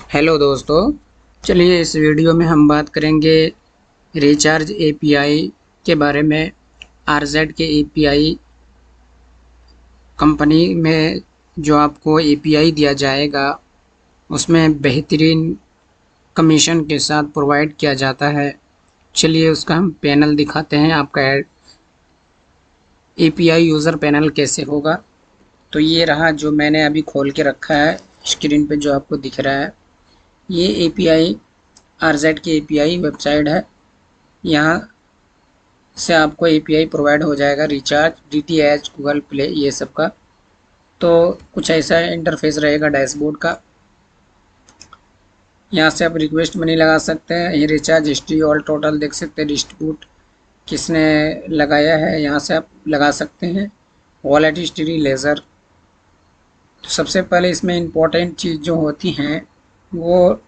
Hello दोस्तों, चलिए इस वीडियो में हम बात करेंगे रिचार्ज एपीआई के बारे में। आरजेड के एपीआई कंपनी में जो आपको एपीआई दिया जाएगा उसमें बेहतरीन कमीशन के साथ प्रोवाइड किया जाता है। चलिए उसका हम पैनल दिखाते हैं। आपका एपीआई यूज़र पैनल कैसे होगा। तो ये रहा जो मैंने अभी खोल के रखा है स्क्रीन पे जो आपको दिख रहा है। ये एपीआई आरजेड की एपीआई वेबसाइट है। यहाँ से आपको एपीआई प्रोवाइड हो जाएगा रिचार्ज, डीटीएच, गूगल प्ले ये सब का। तो कुछ ऐसा इंटरफेस रहेगा डैशबोर्ड का। यहाँ से आप रिक्वेस्ट मनी लगा सकते हैं। ये रिचार्ज हिस्ट्री ऑल टोटल देख सकते हैं, डिस्ट्रीब्यूट किसने लगाया है यहाँ से आप लगा सकते हैं। Wallet history, laser. तो सबसे पहले इसमें इम्पोर्टेंट चीज़ जो होती हैं वो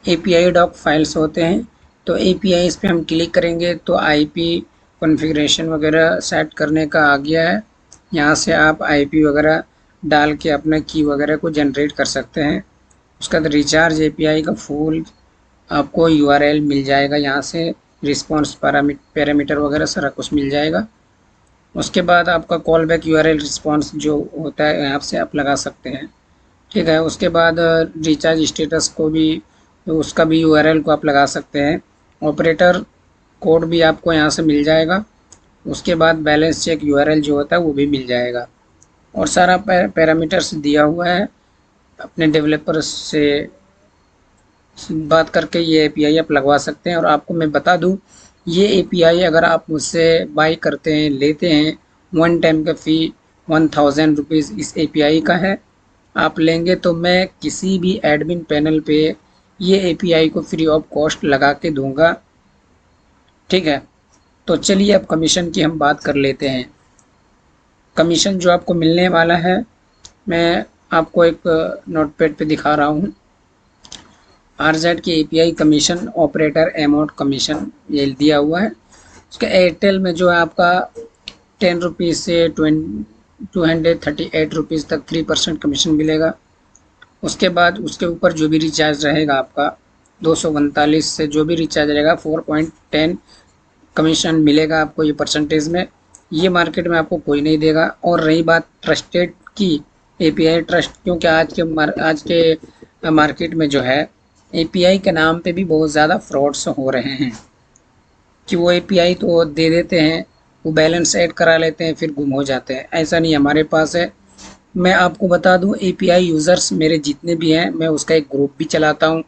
एपीआई डॉक फाइल्स होते हैं। तो एपीआई इस पर हम क्लिक करेंगे तो आईपी कॉन्फ़िगरेशन वगैरह सेट करने का आ गया है। यहाँ से आप आईपी वगैरह डाल के अपना की वगैरह को जनरेट कर सकते हैं। उसका बाद रिचार्ज एपीआई का फुल आपको यूआरएल मिल जाएगा। यहाँ से रिस्पॉन्स पैरामीटर वगैरह सारा कुछ मिल जाएगा। उसके बाद आपका कॉल बैक यूआरएल रिस्पॉन्स जो होता है यहाँ से आप लगा सकते हैं। ठीक है। उसके बाद रिचार्ज स्टेटस को भी, तो उसका भी यूआरएल को आप लगा सकते हैं। ऑपरेटर कोड भी आपको यहाँ से मिल जाएगा। उसके बाद बैलेंस चेक यूआरएल जो होता है वो भी मिल जाएगा। और सारा पैरामीटर्स दिया हुआ है। अपने डेवलपर से बात करके ये एपीआई आप लगवा सकते हैं। और आपको मैं बता दूं, ये एपीआई अगर आप मुझसे बाई करते हैं, लेते हैं, वन टाइम का फ़ी 1000 रुपीज़ इस एपीआई का है। आप लेंगे तो मैं किसी भी एडमिन पैनल पे ये एपीआई को फ्री ऑफ कॉस्ट लगा के दूंगा। ठीक है। तो चलिए अब कमीशन की हम बात कर लेते हैं। कमीशन जो आपको मिलने वाला है मैं आपको एक नोटपैड पे दिखा रहा हूँ। आरजेड की API commission, operator amount commission ये दिया हुआ है। उसका एयरटेल में जो है आपका 10 रुपीज़ से 238 रुपीज़ तक 3% कमीशन मिलेगा। उसके बाद उसके ऊपर जो भी रिचार्ज रहेगा आपका 239 से जो भी रिचार्ज रहेगा 4.10 कमीशन मिलेगा आपको ये परसेंटेज में। ये मार्केट में आपको कोई नहीं देगा। और रही बात ट्रस्टेड की, एपीआई ट्रस्ट, क्योंकि आज के मार्केट में जो है एपीआई के नाम पे भी बहुत ज़्यादा फ्रॉड्स हो रहे हैं कि वो एपीआई तो दे देते हैं, वो बैलेंस ऐड करा लेते हैं, फिर गुम हो जाते हैं। ऐसा नहीं हमारे पास है। मैं आपको बता दूं, एपीआई यूज़र्स मेरे जितने भी हैं, मैं उसका एक ग्रुप भी चलाता हूं।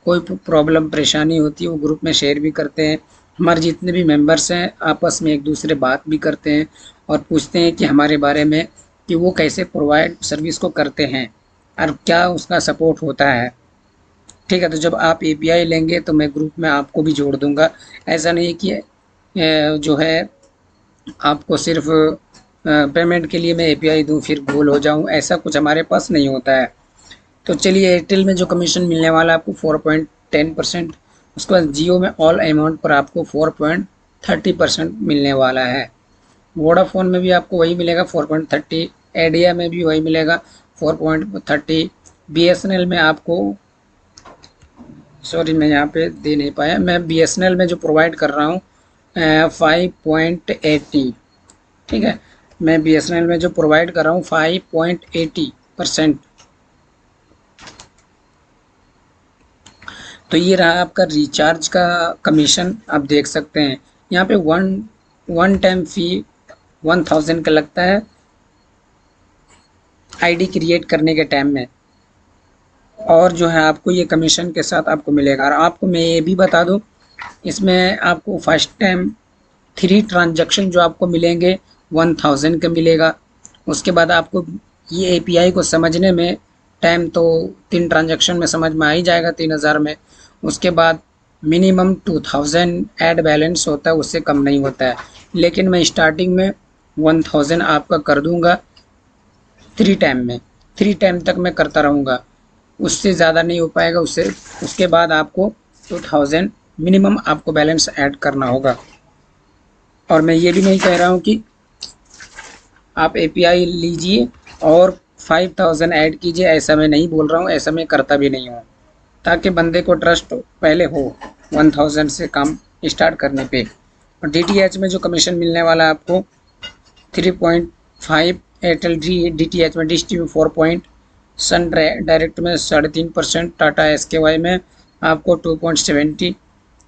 कोई प्रॉब्लम परेशानी होती है वो ग्रुप में शेयर भी करते हैं। हमारे जितने भी मेंबर्स हैं आपस में एक दूसरे बात भी करते हैं और पूछते हैं कि हमारे बारे में, कि वो कैसे प्रोवाइड सर्विस को करते हैं और क्या उसका सपोर्ट होता है। ठीक है। तो जब आप एपीआई लेंगे तो मैं ग्रुप में आपको भी जोड़ दूंगा। ऐसा नहीं कि जो है आपको सिर्फ पेमेंट के लिए मैं एपीआई दूं फिर गोल हो जाऊं, ऐसा कुछ हमारे पास नहीं होता है। तो चलिए एयरटेल में जो कमीशन मिलने वाला है आपको 4.10%। उसके बाद जियो में ऑल अमाउंट पर आपको 4.30% मिलने वाला है। वोडाफोन में भी आपको वही मिलेगा 4.30, आइडिया में भी वही मिलेगा 4.30, बीएसएनएल में आपको, सॉरी मैं यहाँ पे दे नहीं पाया, मैं बीएसएनएल में जो प्रोवाइड कर रहा हूँ 5.80। ठीक है। मैं बीएसएनएल में जो प्रोवाइड कर रहा हूँ 5.80%। तो ये रहा आपका रिचार्ज का कमीशन। आप देख सकते हैं यहाँ पे वन टाइम फ़ी 1000 का लगता है आईडी क्रिएट करने के टाइम में। और जो है आपको ये कमीशन के साथ आपको मिलेगा। और आपको मैं ये भी बता दूं, इसमें आपको फर्स्ट टाइम 3 ट्रांजैक्शन जो आपको मिलेंगे 1000 का मिलेगा। उसके बाद आपको ये एपीआई को समझने में टाइम तो 3 ट्रांजैक्शन में समझ में आ ही जाएगा 3000 में। उसके बाद मिनिमम 2000 ऐड बैलेंस होता है, उससे कम नहीं होता है। लेकिन मैं स्टार्टिंग में 1000 आपका कर दूंगा 3 टाइम में। 3 टाइम तक मैं करता रहूँगा, उससे ज़्यादा नहीं हो पाएगा। उसके बाद आपको 2000 मिनिमम आपको बैलेंस ऐड करना होगा। और मैं ये भी नहीं कह रहा हूँ कि आप एपीआई लीजिए और 5000 ऐड कीजिए, ऐसा मैं नहीं बोल रहा हूँ, ऐसा मैं करता भी नहीं हूँ। ताकि बंदे को ट्रस्ट पहले हो 1000 से काम स्टार्ट करने पे। और DTH में जो कमीशन मिलने वाला है आपको 3.5, एयरटेल DTH में, डिश टीवी 4 सन डायरेक्ट में 3.5%, टाटा SKY में आपको 2.70,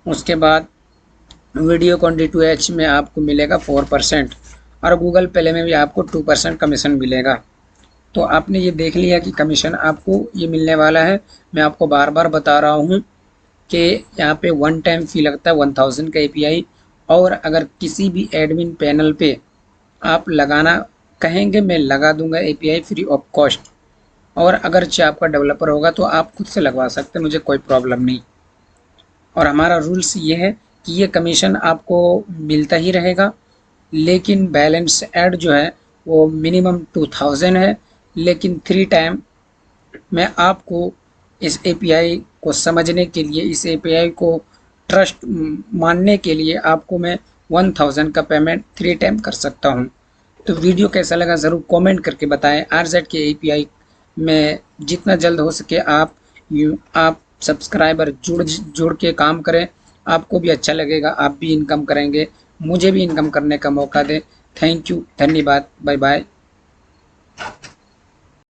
उसके बाद वीडियोकॉन D2H में आपको मिलेगा 4% और गूगल प्ले में भी आपको 2% कमीशन मिलेगा। तो आपने ये देख लिया कि कमीशन आपको ये मिलने वाला है। मैं आपको बार बार बता रहा हूँ कि यहाँ पे वन टाइम फ़ी लगता है 1000 का API, और अगर किसी भी एडमिन पैनल पे आप लगाना कहेंगे मैं लगा दूंगा API फ्री ऑफ कॉस्ट, और अगर चाहे आपका डेवलपर होगा तो आप खुद से लगवा सकते हैं, मुझे कोई प्रॉब्लम नहीं। और हमारा रूल्स ये है कि ये कमीशन आपको मिलता ही रहेगा, लेकिन बैलेंस ऐड जो है वो मिनिमम 2000 है, लेकिन 3 टाइम मैं आपको इस API को समझने के लिए, इस API को ट्रस्ट मानने के लिए आपको मैं 1000 का पेमेंट 3 टाइम कर सकता हूँ। तो वीडियो कैसा लगा ज़रूर कमेंट करके बताएं। RZ के API में जितना जल्द हो सके आप सब्सक्राइबर जुड़ के काम करें, आपको भी अच्छा लगेगा, आप भी इनकम करेंगे, मुझे भी इनकम करने का मौका दें। थैंक यू, धन्यवाद, बाय बाय।